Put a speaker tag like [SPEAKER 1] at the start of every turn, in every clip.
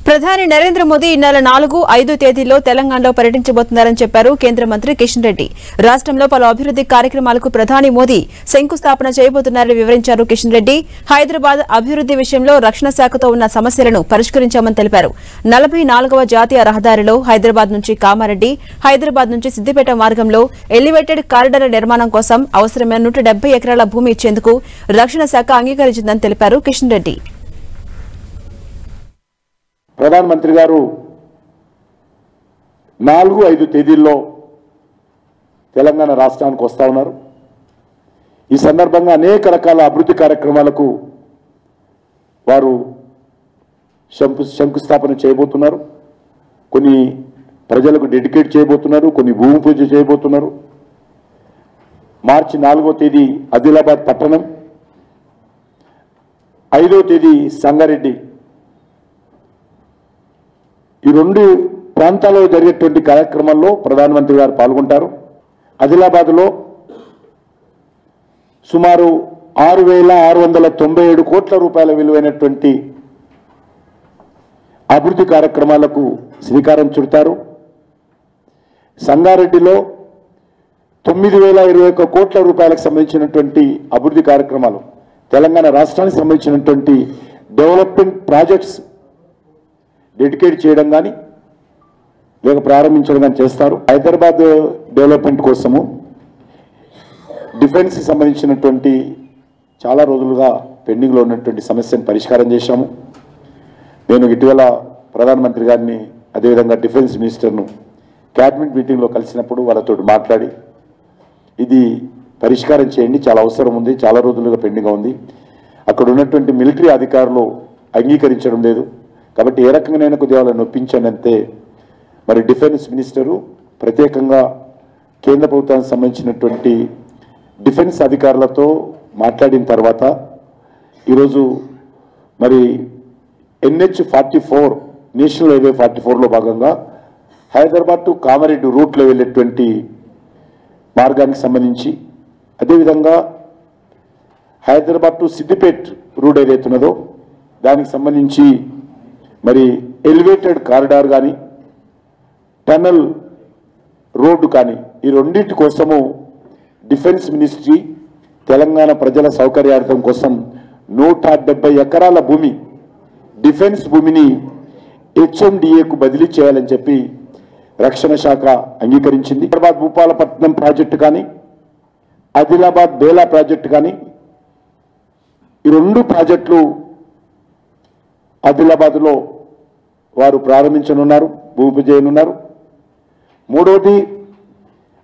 [SPEAKER 1] ప్రధాని నరేంద్ర మోదీ ఈ నెల 4, 5 తేదీల్లో తెలంగాణలో పర్యటించబోతున్నారని చెప్పారు కేంద్ర మంత్రి కిషన్ రెడ్డి. రాష్ట్రంలో పలు అభివృద్ధి కార్యక్రమాలకు ప్రధాని మోదీ శంకుస్థాపన చేయబోతున్నారని వివరించారు కిషన్ రెడ్డి. హైదరాబాద్ అభివృద్ధి విషయంలో రక్షణ శాఖతో ఉన్న సమస్యలను పరిష్కరించామని తెలిపారు. 44వ జాతీయ రహదారిలో హైదరాబాద్ నుంచి కామారెడ్డి, హైదరాబాద్ నుంచి సిద్దిపేట మార్గంలో ఎలివేటెడ్ కారిడార్ నిర్మాణం కోసం అవసరమైన 170 ఎకరాల భూమి ఇచ్చేందుకు రక్షణ శాఖ అంగీకరించిందని తెలిపారు కిషన్ రెడ్డి.
[SPEAKER 2] ప్రధానమంత్రి గారు 4, 5 తేదీల్లో తెలంగాణ రాష్ట్రానికి వస్తా ఉన్నారు. ఈ సందర్భంగా అనేక రకాల అభివృద్ధి కార్యక్రమాలకు వారు శంకుస్థాపన చేయబోతున్నారు. కొన్ని ప్రజలకు డెడికేట్ చేయబోతున్నారు, కొన్ని భూమి పూజ చేయబోతున్నారు. మార్చి 4వ తేదీ ఆదిలాబాద్ పట్టణం, 5వ తేదీ సంగారెడ్డి. ఈ రెండు ప్రాంతాల్లో జరిగేటువంటి కార్యక్రమాల్లో ప్రధానమంత్రి గారు పాల్గొంటారు. ఆదిలాబాద్లో సుమారు 6,697 కోట్ల రూపాయల విలువైనటువంటి అభివృద్ధి కార్యక్రమాలకు శ్రీకారం చుడతారు. సంగారెడ్డిలో 9,021 కోట్ల రూపాయలకు సంబంధించినటువంటి అభివృద్ధి కార్యక్రమాలు, తెలంగాణ రాష్ట్రానికి సంబంధించినటువంటి డెవలప్మెంట్ ప్రాజెక్ట్స్ డెడికేట్ చేయడం కానీ లేక ప్రారంభించడం కానీ చేస్తారు. హైదరాబాద్ డెవలప్మెంట్ కోసము డిఫెన్స్కి సంబంధించినటువంటి చాలా రోజులుగా పెండింగ్లో ఉన్నటువంటి సమస్యను పరిష్కారం చేశాము. నేను ఇటీవల ప్రధానమంత్రి గారిని, అదేవిధంగా డిఫెన్స్ మినిస్టర్ను క్యాబినెట్ మీటింగ్లో కలిసినప్పుడు వాళ్ళతో మాట్లాడి ఇది పరిష్కారం చేయండి, చాలా అవసరం ఉంది, చాలా రోజులుగా పెండింగ్గా ఉంది, అక్కడ ఉన్నటువంటి మిలిటరీ అధికారులు అంగీకరించడం లేదు, కాబట్టి ఏ రకంగానైనా కొద్దిగా వాళ్ళని నొప్పించండి అంతే. మరి డిఫెన్స్ మినిస్టరు ప్రత్యేకంగా కేంద్ర ప్రభుత్వానికి సంబంధించినటువంటి డిఫెన్స్ అధికారులతో మాట్లాడిన తర్వాత ఈరోజు మరి NH-44 నేషనల్ హైవే 44లో భాగంగా హైదరాబాద్ టు కామారెడ్డి రూట్లో వెళ్ళేటువంటి మార్గానికి సంబంధించి, అదేవిధంగా హైదరాబాద్ టు సిద్దిపేట్ రూట్ ఏదైతున్నదో దానికి సంబంధించి మరి ఎలివేటెడ్ కారిడార్ కానీ టనల్ రోడ్డు కానీ ఈ రెండింటి కోసము డిఫెన్స్ మినిస్ట్రీ తెలంగాణ ప్రజల సౌకర్యార్థం కోసం 170 ఎకరాల భూమి, డిఫెన్స్ భూమిని HMDAకు బదిలీ చేయాలని చెప్పి రక్షణ శాఖ అంగీకరించింది. హైదరాబాద్ భూపాలపట్నం ప్రాజెక్టు కానీ ఆదిలాబాద్ బేలా ప్రాజెక్టు కానీ ఈ రెండు ప్రాజెక్టులు ఆదిలాబాద్లో వారు ప్రారంభించనున్నారు, భూమి పూజ చేయనున్నారు. మూడవది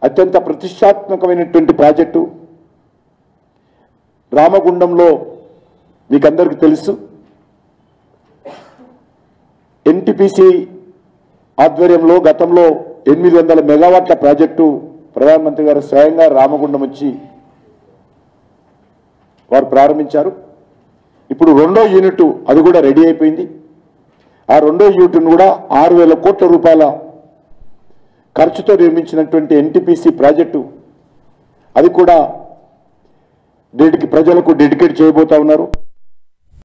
[SPEAKER 2] అత్యంత ప్రతిష్టాత్మకమైనటువంటి ప్రాజెక్టు రామగుండంలో, మీకు అందరికీ తెలుసు, NTPC ఆధ్వర్యంలో గతంలో 800 మెగావాట్ల ప్రాజెక్టు ప్రధానమంత్రి గారు స్వయంగా రామగుండం వచ్చి వారు ప్రారంభించారు. ఇప్పుడు 2వ యూనిట్ అది కూడా రెడీ అయిపోయింది. ఆ 2వ యూనిట్ను కూడా 6,000 కోట్ల రూపాయల ఖర్చుతో నిర్మించినటువంటి NTPC ప్రాజెక్టు అది కూడా ప్రజలకు డెడికేట్ చేయబోతా ఉన్నారు.